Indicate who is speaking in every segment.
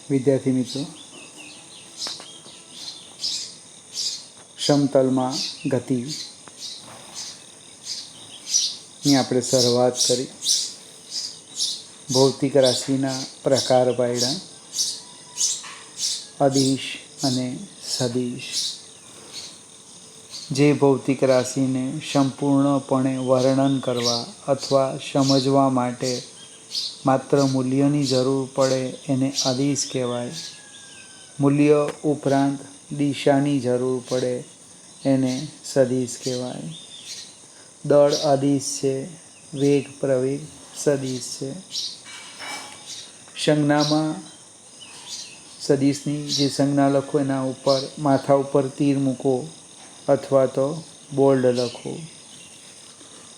Speaker 1: વિદ્યાર્થી મિત્રો, સમતલમાં ગતિની આપણે શરૂઆત કરી. ભૌતિક રાશિના પ્રકાર પાડ્યા, અદિશ અને સદિશ. જે ભૌતિક રાશિને સંપૂર્ણપણે વર્ણન કરવા અથવા સમજવા માટે માત્ર મૂલ્યની જરૂર પડે એને અદિશ કહેવાય. મૂલ્ય ઉપરાંત દિશાની જરૂર પડે એને સદિશ કહેવાય. દળ અદિશ છે, વેગ પ્રવેગ સદિશ છે. સંજ્ઞામાં સદિશની જે સંજ્ઞા લખો એના ઉપર માથા ઉપર તીર મૂકો અથવા તો બોલ્ડ લખો.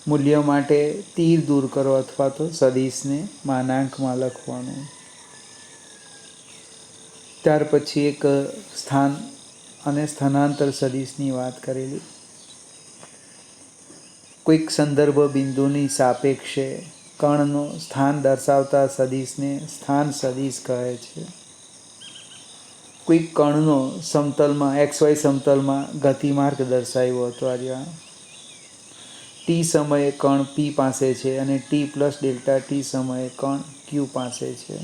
Speaker 1: મૂલ્ય માટે તીર દૂર કરો અથવા તો સદિશને માનાંકમાં લખવાનું. ત્યાર પછી એક સ્થાન અને સ્થાનાંતર સદિશની વાત કરેલી. કોઈક સંદર્ભ બિંદુની સાપેક્ષે કણનું સ્થાન દર્શાવતા સદિશને સ્થાન સદિશ કહે છે. કોઈક કણનો સમતલમાં XY સમતલમાં ગતિમાર્ગ દર્શાવ્યો હતો. આ ટી સમયે કણ P પાસે છે અને T+Δt સમયે કણ Q પાસે છે.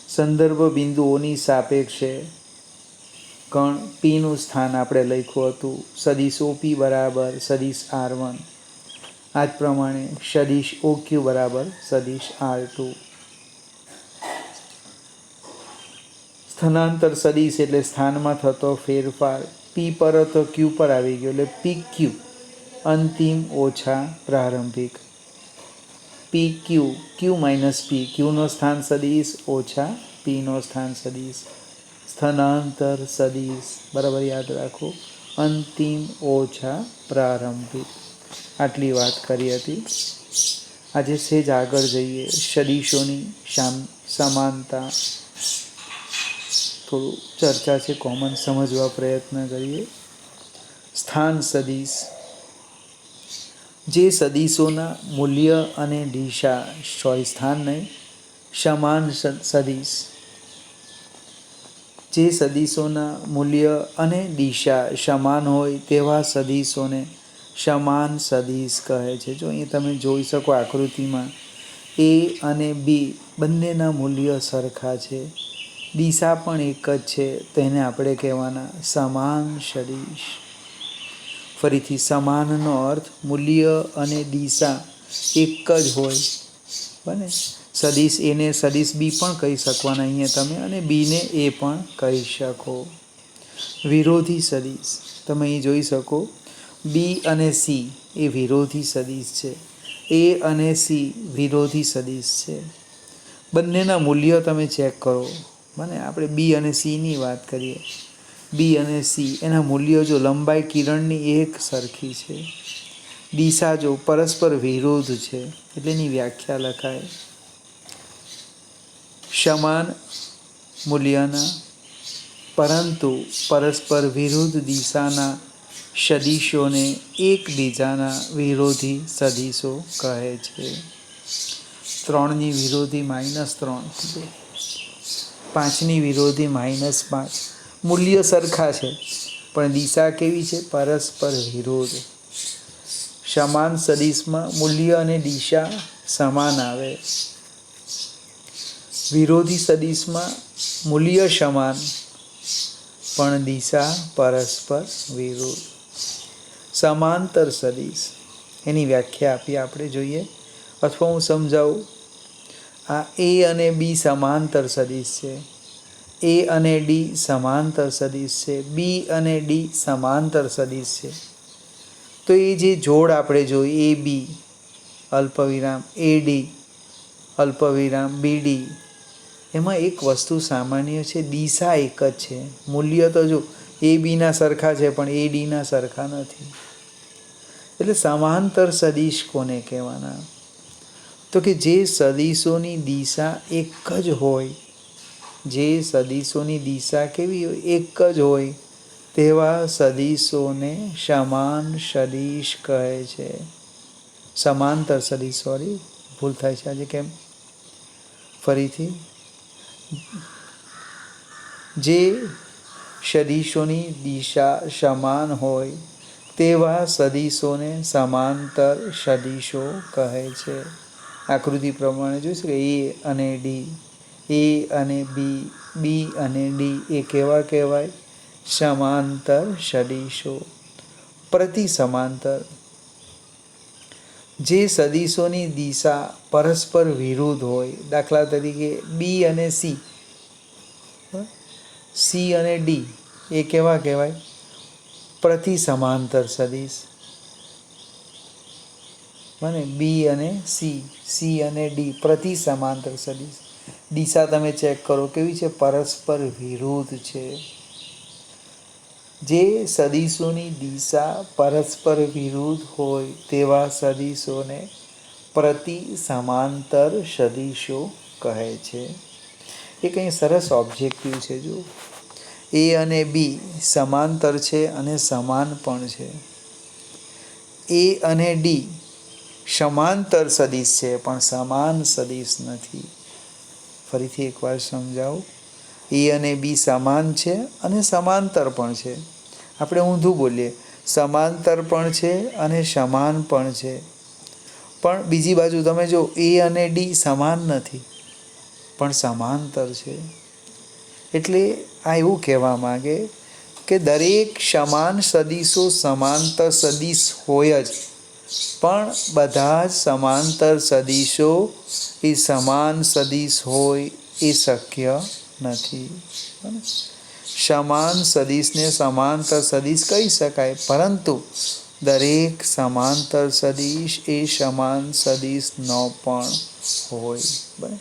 Speaker 1: સંદર્ભ બિંદુઓની સાપેક્ષે કણ Pનું સ્થાન આપણે લખ્યું હતું સદિશ OP બરાબર સદિશ R1. આ જ પ્રમાણે સદિશ OQ બરાબર સદિશ R2. સ્થાનાંતર સદિશ એટલે સ્થાનમાં થતો ફેરફાર. P પર હતો Q પર આવી ગયો એટલે PQ અંતિમ ઓછા પ્રારંભિક. PQ Q - P, Qનો સ્થાન સદિશ ઓછા Pનો સ્થાન સદિશ. સ્થાનાંતર સદિશ બરાબર યાદ રાખો, અંતિમ ઓછા પ્રારંભિક. આટલી વાત કરી હતી. આજે સેજ આગળ જઈએ. સદિશોની સમાનતા થોડું ચર્ચા છે, કોમન સમજવા પ્રયત્ન કરીએ. સ્થાન સદિશ જે સદિશોના મૂલ્ય અને દિશા સ્થાન નહીં સમાન સદિશ. જે સદિશોના મૂલ્ય અને દિશા સમાન હોય તેવા સદિશોને સમાન સદિશ કહે છે. જો અહીં તમે જોઈ શકો આકૃતિમાં A અને B બંનેના મૂલ્ય સરખા છે, દિશા પણ એક જ છે, તેને આપણે કહેવાના સમાન સદિશ. ફરીથી સમાનનો અર્થ મૂલ્ય અને દિશા એક જ હોય. બને સદિશ એને સદિશ B પણ કહી શકવાના અહીંયા તમે, અને Bને A પણ કહી શકો. વિરોધી સદિશ તમે અહીં જોઈ શકો. B અને C એ વિરોધી સદિશ છે. A અને C વિરોધી સદિશ છે. બંનેના મૂલ્યો તમે ચેક કરો. બને આપણે B અને Cની વાત કરીએ. B અને C એના મૂલ્યો જો લંબાઈ કિરણની એક સરખી છે, દિશા જો પરસ્પર વિરોધ છે એટલે એની વ્યાખ્યા લખાય સમાન મૂલ્યના પરંતુ પરસ્પર વિરુદ્ધ દિશાના સદિશોને એકબીજાના વિરોધી સદિશો કહે છે. 3ની વિરોધી -3, 5ની વિરોધી -5. મૂલ્ય સરખા છે પણ દિશા કેવી છે? પરસ્પર વિરોધ. સમાન સદિશમાં મૂલ્ય અને દિશા સમાન આવે. વિરોધી સદિશમાં મૂલ્ય સમાન પણ દિશા પરસ્પર વિરોધ. સમાંતર સદિશ એની વ્યાખ્યા આપી આપણે જોઈએ, અથવા હું સમજાવું. આ A અને B સમાંતર સદિશ છે, A અને D સમાંતર સદિશ છે, B અને D સમાંતર સદિશ છે. તો એ જે જોડ આપણે જોઈએ AB અલ્પવિરામ AD અલ્પવિરામ BD, એમાં એક વસ્તુ સામાન્ય છે, દિશા એક જ છે. મૂલ્ય તો જો ABના સરખા છે પણ ADના સરખા નથી. એટલે સમાંતર સદિશ કોને કહેવાના? તો કે જે સદિશોની દિશા એક જ હોય, જે સદિશોની દિશા કેવી હોય? એક જ હોય તેવા સદિશોને સમાન સદિશ કહે છે. સમાંતર સદિશ, સોરી ભૂલ થાય છે આજે કેમ. ફરીથી જે સદીશોની દિશા સમાન હોય તેવા સદીશોને સમાંતર સદીશો કહે છે. આકૃતિ પ્રમાણે જોઈ શકે એ અને ડી, એ અને બી, બી અને ડી એ કેવા કહેવાય? સમાંતર સદીશો. પ્રતિ સમાંતર, જે સદીશોની દિશા પરસ્પર વિરુદ્ધ હોય, દાખલા તરીકે બી અને સી, સી અને ડી એ કેવા કહેવાય? પ્રતિ સમાંતર સદીશ. બને બી અને સી, સી અને ડી પ્રતિ સમાંતર સદીશ. દિશા તમે ચેક કરો કેવી છે? પરસ્પર વિરુદ્ધ છે. જે સદીશોની દિશા પરસ્પર વિરુદ્ધ હોય તેવા સદીશોને પ્રતિ સમાંતર સદીશો કહે છે. એ કંઈ સરસ ઓબ્જેક્ટિવ છે. જો એ અને બી સમાંતર છે અને સમાન પણ છે. એ અને ડી સમાંતર સદીશ છે પણ સમાન સદીશ નથી. ફરીથી એકવાર સમજાવું. એ અને બી સમાન છે અને સમાંતર પણ છે. આપણે ઊંધું બોલીએ, સમાંતર પણ છે અને સમાન પણ છે. પણ બીજી બાજુ તમે જો એ અને ડી સમાન નથી પણ સમાંતર છે. એટલે આ એવું કહેવા માગે કે દરેક સમાન સદીશો સમાંતર સદીશ હોય જ, પણ બધા જ સમાંતર સદીશો એ સમાન સદીશ હોય એ શક્ય નથી. સમાન સદીશને સમાંતર સદીશ કહી શકાય, પરંતુ દરેક સમાંતર સદીશ એ સમાન સદીશ ન પણ હોય.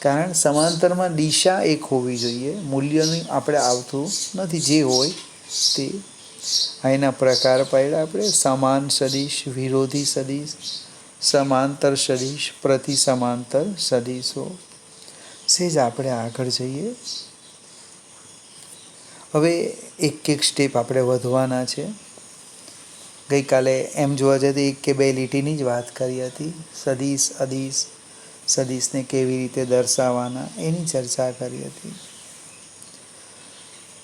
Speaker 1: કારણ સમાંતરમાં દિશા એક હોવી જોઈએ, મૂલ્યનું આપણે આવતું નથી. જે હોય તે. એના પ્રકાર પાડ્યા આપણે: સમાન સદીશ, વિરોધી સદીશ, સમાંતર સદીશ, પ્રતિ સમાંતર સદીશો. સેજ આપણે આગળ જઈએ. હવે એક એક સ્ટેપ આપણે વધવાના છે. ગઈકાલે એમ જોવા જઈએ તો એક કે બે લીટીની જ વાત કરી હતી. સદીશ, અદીશ, સદીશને કેવી રીતે દર્શાવવાના એની ચર્ચા કરી હતી.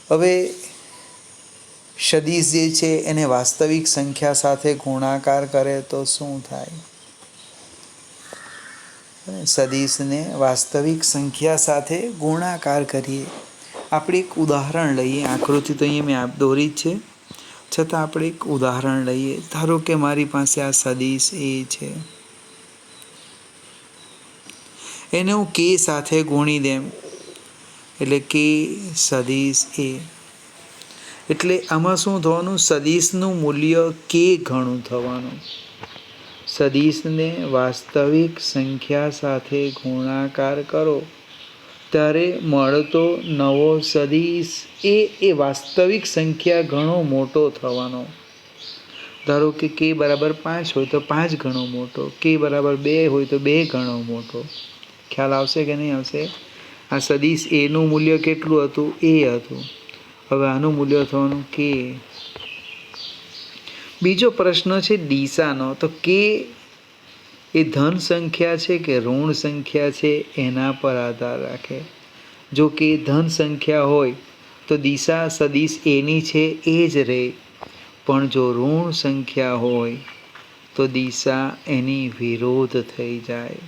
Speaker 1: હવે સદીશ જે છે એને વાસ્તવિક સંખ્યા સાથે ગુણાકાર કરે તો શું થાય? સદીશને વાસ્તવિક સંખ્યા સાથે ગુણાકાર કરીએ. આપણે એક ઉદાહરણ લઈએ. આકૃતિ તો અહીંયા મેં દોરી જ છે, છતાં આપણે એક ઉદાહરણ લઈએ. ધારો કે મારી પાસે આ સદીશ એ છે, એને હું કે સાથે ગુણી દેમ, એટલે કે સદીશ એ. એટલે આમાં શું થવાનું? સદીશનું મૂલ્ય કે ગણું થવાનું. સદીશને વાસ્તવિક સંખ્યા સાથે ગુણાકાર કરો ત્યારે મળતો નવો સદીશ એ વાસ્તવિક સંખ્યા ઘણો મોટો થવાનો. ધારો કે બરાબર 5 હોય તો 5 ગણો મોટો, કે બરાબર 2 હોય તો 2 ગણો મોટો. ખ્યાલ આવશે કે નહીં આવશે? આ સદીશ એનું મૂલ્ય કેટલું હતું? એ હતું. હવે આનું મૂલ્ય થવાનું કે. બીજો પ્રશ્ન છે દિશાનો. તો કે એ ધન સંખ્યા છે કે ઋણ સંખ્યા છે એના પર આધાર રાખે. જો કે ધન સંખ્યા હોય તો દિશા સદીશ એની છે એ જ રહે, પણ જો ઋણ સંખ્યા હોય તો દિશા એની વિરોધ થઈ જાય.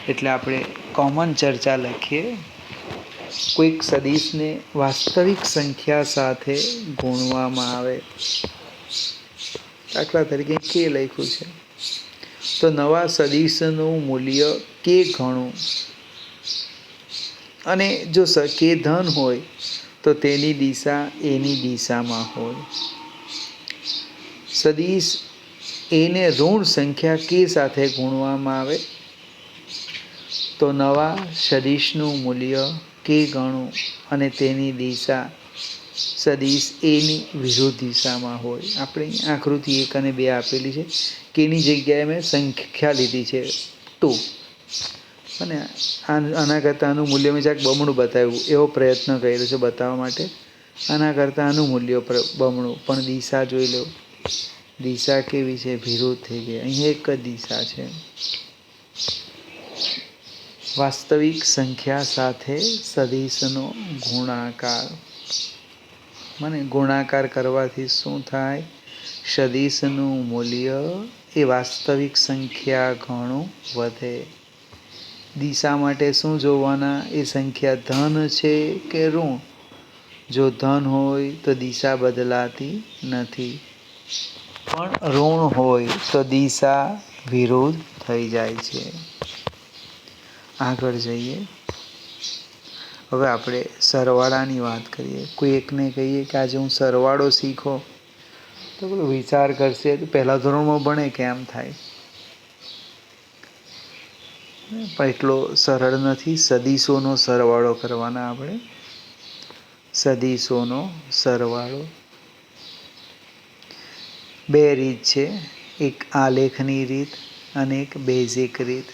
Speaker 1: એટલે આપણે કોમન ચર્ચા લખીએ. કોઈક સદીશને વાસ્તવિક સંખ્યા સાથે ગુણવામાં આવે. દાખલા તરીકે કે લખ્યું છે તો નવા સદીશનું મૂલ્ય કે ગણું. અને જો કે ધન હોય તો તેની દિશા એની દિશામાં હોય. સદીશ એને ઋણ સંખ્યા કે સાથે ગુણવામાં આવે તો નવા સદીશનું મૂલ્ય કે ગણું અને તેની દિશા સદીશ એની વિરુદ્ધ દિશામાં હોય. આપણે આકૃતિ 1 અને 2 આપેલી છે. કેની જગ્યાએ મેં સંખ્યા લીધી છે 2, અને આના કરતાં આનું મૂલ્ય મેં જરાક બમણું બતાવ્યું, એવો પ્રયત્ન કર્યો છે બતાવવા માટે. આના કરતાં આનું મૂલ્ય બમણું, પણ દિશા જોઈ લો. દિશા કેવી છે? વિરુદ્ધ થઈ ગઈ. અહીં એક જ દિશા છે. વાસ્તવિક સંખ્યા સાથે સદિશનો ગુણાકાર. મને ગુણાકાર કરવાથી શું થાય? સદિશનું મૂલ્ય એ વાસ્તવિક સંખ્યા ઘણું વધે. દિશા માટે શું જોવાના? એ સંખ્યા ધન છે કે ઋણ? જો ધન હોય તો દિશા બદલાતી નથી, પણ ઋણ હોય તો દિશા વિરુદ્ધ થઈ જાય છે. આગળ જઈએ. હવે આપણે સરવાળાની વાત કરીએ. કોઈ એકને કહીએ કે આજે હું સરવાળો શીખો, તો પેલો વિચાર કરશે તો પહેલા ધોરણમાં ભણે કેમ થાય, પણ એટલો સરળ નથી. સદીશોનો સરવાળો કરવાના આપણે. સદીશોનો સરવાળો બે રીત છે, એક આલેખની રીત અને એક બેઝિક રીત.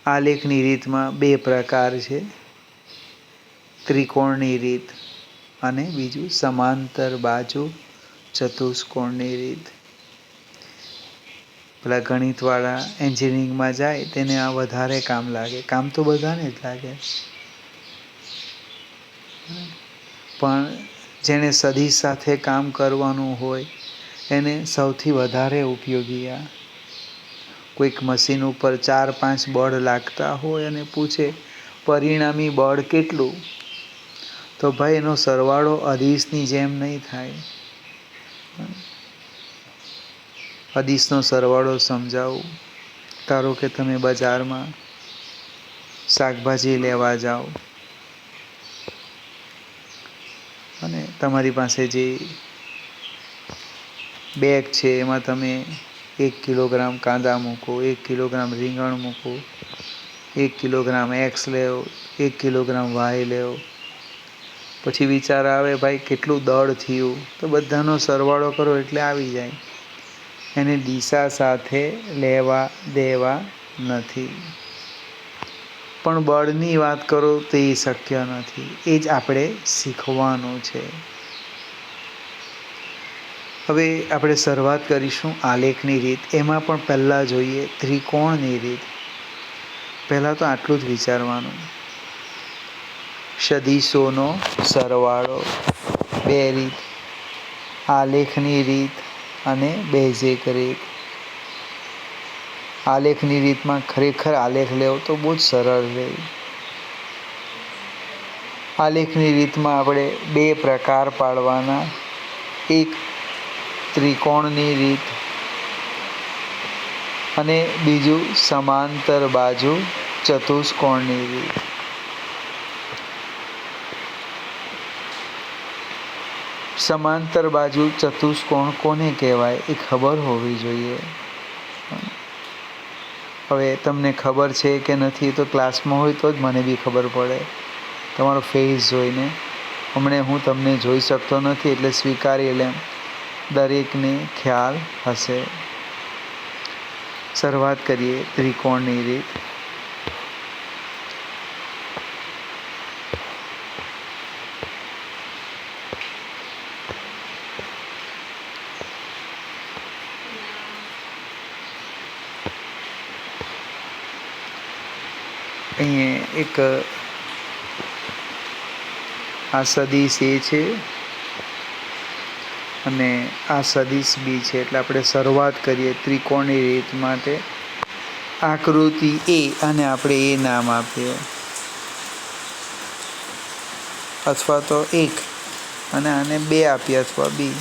Speaker 1: આલેખની રીતમાં બે પ્રકાર છે, ત્રિકોણની રીત અને બીજું સમાંતર બાજુ ચતુષ્કોણની રીત. પેલા ગણિતવાળા એન્જિનિયરિંગમાં જાય તેને આ વધારે કામ લાગે. કામ તો બધાને જ લાગે, પણ જેણે સદિશ સાથે કામ કરવાનું હોય એને સૌથી વધારે ઉપયોગી આ. કોઈક મશીન ઉપર 4-5 બળ લાગતા હોય અને પૂછે પરિણામી બળ કેટલું, તો ભાઈ એનો સરવાળો અદિશની જેમ નહીં થાય. અદિશનો સરવાળો સમજાવું. ધારો કે તમે બજારમાં શાકભાજી લેવા જાઓ અને તમારી પાસે જે બેગ છે એમાં તમે 1 કિલોગ્રામ કાંદા મૂકો, 1 કિલોગ્રામ રીંગણ મૂકો, 1 કિલોગ્રામ એક્સ લેવો, 1 કિલોગ્રામ વાય લેવો. પછી વિચાર આવે ભાઈ કેટલું દળ થયું, તો બધાનો સરવાળો કરો એટલે આવી જાય. એને દિશા સાથે લેવા દેવા નથી. પણ બળની વાત કરો તો એ શક્ય નથી. એ જ આપણે શીખવાનું છે. હવે આપણે શરૂઆત કરીશું આલેખની રીત. એમાં પણ પહેલાં જોઈએ ત્રિકોણની રીત. પહેલાં તો આટલું જ વિચારવાનું. સદિશોનો સરવાળો બે રીત, આલેખની રીત અને બેઝિક રીત. આલેખની રીતમાં ખરેખર આલેખ લેવો તો બહુ જ સરળ રહે. આલેખની રીતમાં આપણે બે પ્રકાર પાડવાના, એક ત્રિકોણની રીત અને બીજું સમાંતર બાજુ ચતુષ્કોણની રીત. સમાંતર બાજુ ચતુષ્કોણ કોને કહેવાય એ ખબર હોવી જોઈએ. હવે તમને ખબર છે કે નથી તો ક્લાસમાં હોય તો જ મને બી ખબર પડે, તમારો ફેસ જોઈને. હમણાં હું તમને જોઈ શકતો નથી એટલે સ્વીકારી લે, દરેકને ખ્યાલ હશે. શરૂઆત કરીએ ત્રિકોણની રીત. અહીંયા એક આ સદિશ એ છે અને આ સદિશ બી છે, એટલે આપણે શરૂઆત કરીએ ત્રિકોણની રીત માટે. આકૃતિ એ અને આપણે એ નામ આપીએ, અથવા તો 1 અને આને 2 આપીએ અથવા બી.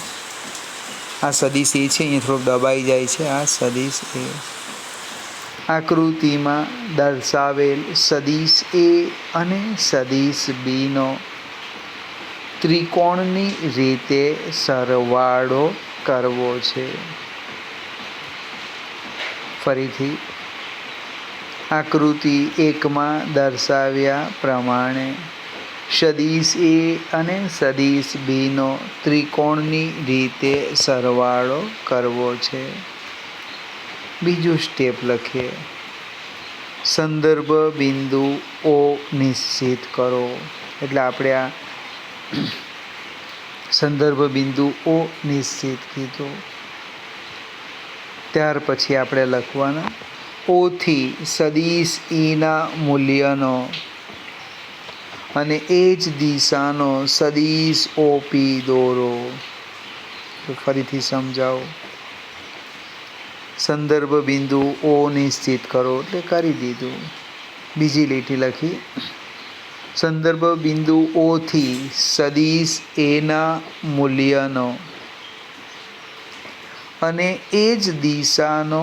Speaker 1: આ સદિશ એ છે, અહીંયા થોડુંક દબાઈ જાય છે. આ સદિશ એ આકૃતિમાં દર્શાવેલ સદિશ એ અને સદિશ બીનો ત્રિકોણની રીતે સરવાળો કરવો છે. ફરીથી આકૃતિ 1માં દર્શાવ્યા પ્રમાણે સદિશ એ અને સદિશ બીનો ત્રિકોણની રીતે સરવાળો કરવો છે. બીજું સ્ટેપ લખીએ. સંદર્ભ બિંદુ ઓ નિશ્ચિત કરો. એટલે આપણે આ સંદર્ભ બિંદુ ઓ નિશ્ચિત કીધું. ત્યાર પછી આપણે લખવાના ઓથી સદીશ ઈના મૂલ્યનો અને એ જ દિશાનો સદીશ ઓપી દોરો. તો ફરીથી સમજાવો. સંદર્ભ બિંદુ ઓ નિશ્ચિત કરો એટલે કરી દીધું. બીજી લીટી લખી સંદર્ભ બિંદુ ઓથી સદીશ એના મૂલ્યનો અને એ જ દિશાનો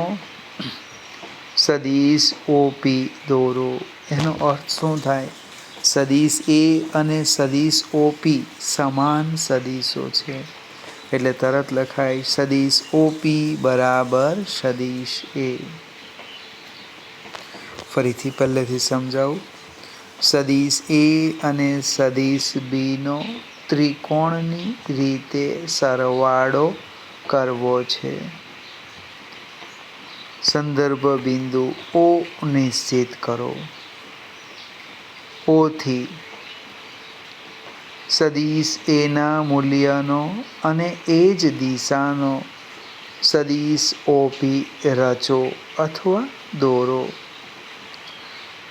Speaker 1: સદીશ ઓપી દોરો. એનો અર્થ શું થાય? સદીશ એ અને સદીશ ઓપી સમાન સદીશો છે એટલે તરત લખાય સદીશ ઓપી બરાબર સદીશ એ. ફરીથી પહેલેથી સમજાવું. સદીશ એ અને સદીશ બીનો ત્રિકોણની રીતે સરવાળો કરવો છે. સંદર્ભ બિંદુ ઓ નિશ્ચિત કરો. ઓથી સદીશ એના મૂલ્યનો અને એ જ દિશાનો સદીશ ઓપી રચો અથવા દોરો.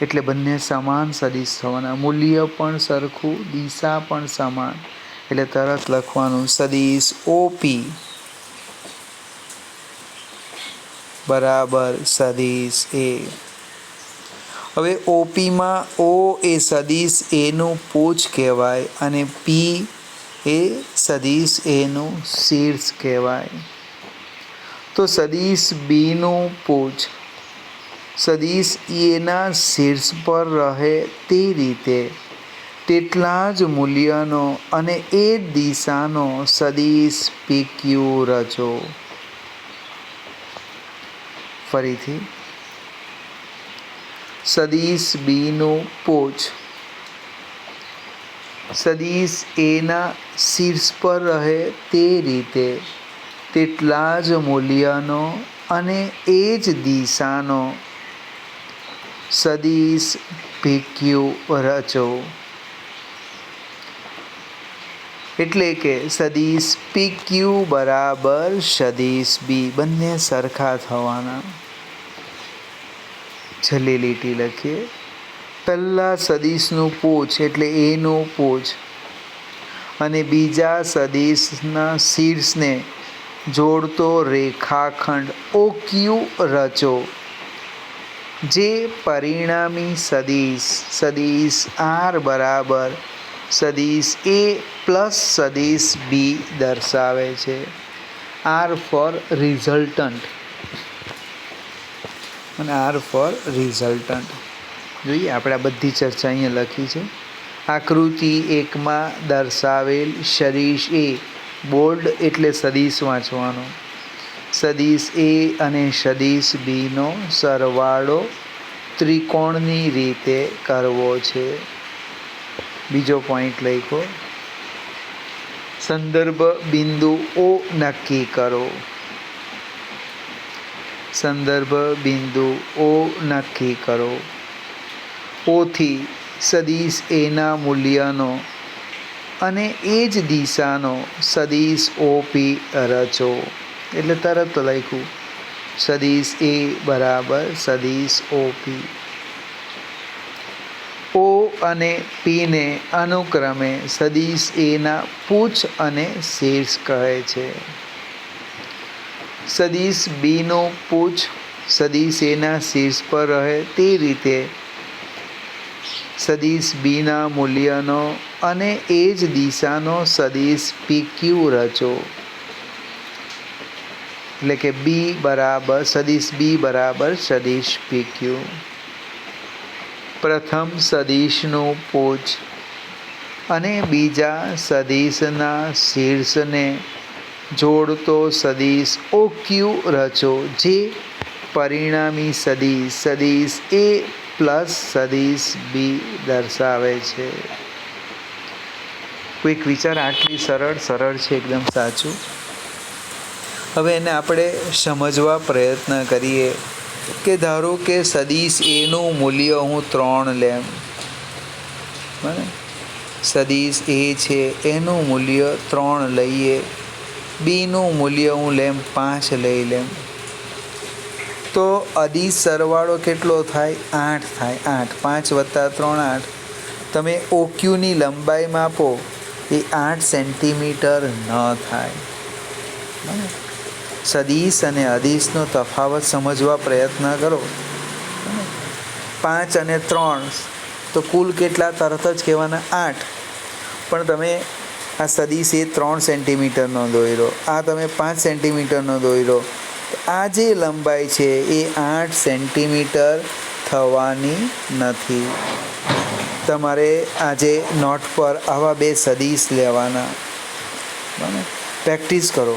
Speaker 1: એટલે બંને સમાન સદીશ થવાના, મૂલ્ય પણ સરખું, દિશા પણ સમાન. એટલે તરત લખવાનું સદીશ ઓપી બરાબર સદીશ એ. હવે ઓપીમાં ઓ એ સદીશ એનું પૂછ કહેવાય અને પી એ સદીશ એનું શીર્ષ કહેવાય. તો સદીશ બીનું પૂછ સદીશ એના શીર્ષ પર રહે તે રીતે તેટલા જ મૂલ્યનો અને એ દિશાનો સદીશ પીક્યુ રચો. ફરીથી સદીશ બીનું પૂછ સદીશ એના શીર્ષ પર રહે તે રીતે તેટલા જ મૂલ્યનો અને એ જ દિશાનો સદીશ પીક્યુ રચો. એટલે કે સદીશ પીક્યુ બરાબર સદીશ બી બંને સરખા થવાના. છેલ્લી લીટી લખીએ. પહેલા સદીશનું પૂછ એટલે એનું પૂછ અને બીજા સદીશના શીર્ષને જોડતો રેખાખંડ OQ રચો. જે પરિણામી સદીશ R બરાબર સદીશ એ પ્લસ સદીશ બી દર્શાવે છે. R ફોર રિઝલ્ટન્ટ અને R ફોર રિઝલ્ટન્ટ. જોઈએ આપણે આ બધી ચર્ચા અહીંયા લખી છે. આકૃતિ 1માં દર્શાવેલ સદીશ એ બોલ્ડ એટલે સદીશ વાંચવાનો. સદીશ એ અને સદીશ બીનો સરવાળો ત્રિકોણની રીતે કરવો છે. બીજો પોઈન્ટ લખો. સંદર્ભ બિંદુ ઓ નક્કી કરો. સંદર્ભ બિંદુ ઓ નક્કી કરો. ઓથી સદીશ એના મૂલ્યનો અને એ જ દિશાનો સદીશ ઓપી રચો. એટલે તરત લખ્યું સદીશ એ બરાબર સદીશ ઓપી. ઓ અને પીને અનુક્રમે સદીશ એના પૂછ અને શીર્ષ કહે છે. સદીશ બીનું પૂછ સદીશ એના શીર્ષ પર રહે તે રીતે સદીશ બીના મૂલ્યનો અને એ જ દિશાનો સદીશ પીક્યુ રચો. એટલે કે બી બરાબર સદીશ બી બરાબર સદીશ પીક્યુ. પ્રથમ સદીશનું પૂછ અને બીજા સદીશના શીર્ષને જોડતો સદીશ OQ રચો. જે પરિણામી સદીશ એ પ્લસ સદીશ બી દર્શાવે છે. કોઈક વિચાર આટલી સરળ છે, એકદમ સાચું. હવે એને આપણે સમજવા પ્રયત્ન કરીએ કે ધારો કે સદીશ એનું મૂલ્ય હું 3 લેમ. બરાબર, સદીશ એ છે એનું મૂલ્ય 3 લઈએ. બીનું મૂલ્ય હું લેમ 5 લઈ લેમ. તો અદિશ સરવાળો કેટલો થાય? 8 થાય. 8 5 + 3 8. તમે OQની લંબાઈ માપો એ 8 સેન્ટીમીટર ન થાય. સદિશ અને અદિશનો તફાવત સમજવા પ્રયત્ન કરો. 5 અને 3 તો કુલ કેટલા? તરત જ કહેવાના 8. પણ તમે આ સદિશ એ 3 સેન્ટીમીટરનો દોર્યો, આ તમે 5 સેન્ટીમીટરનો દોર્યો, આ જે લંબાઈ છે એ 8 સેન્ટીમીટર થવાની નથી. તમારે આજે નોટ પર આવા 2 સદિશ લેવાના. બરાબર, પ્રેક્ટિસ કરો.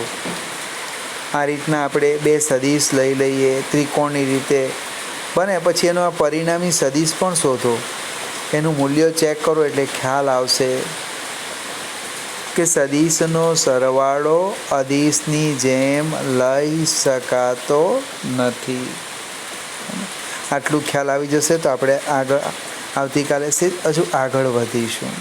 Speaker 1: આ રીતના આપણે 2 સદિશ લઈ લઈએ ત્રિકોણની રીતે બને, પછી એનો આ પરિણામી સદિશ પણ શોધો, એનું મૂલ્ય ચેક કરો એટલે ખ્યાલ આવશે કે સદિશનો સરવાળો અદિશની જેમ લઈ શકાતો નથી. આટલું ખ્યાલ આવી જશે તો આપણે આવતીકાલે હજુ આગળ વધીશું.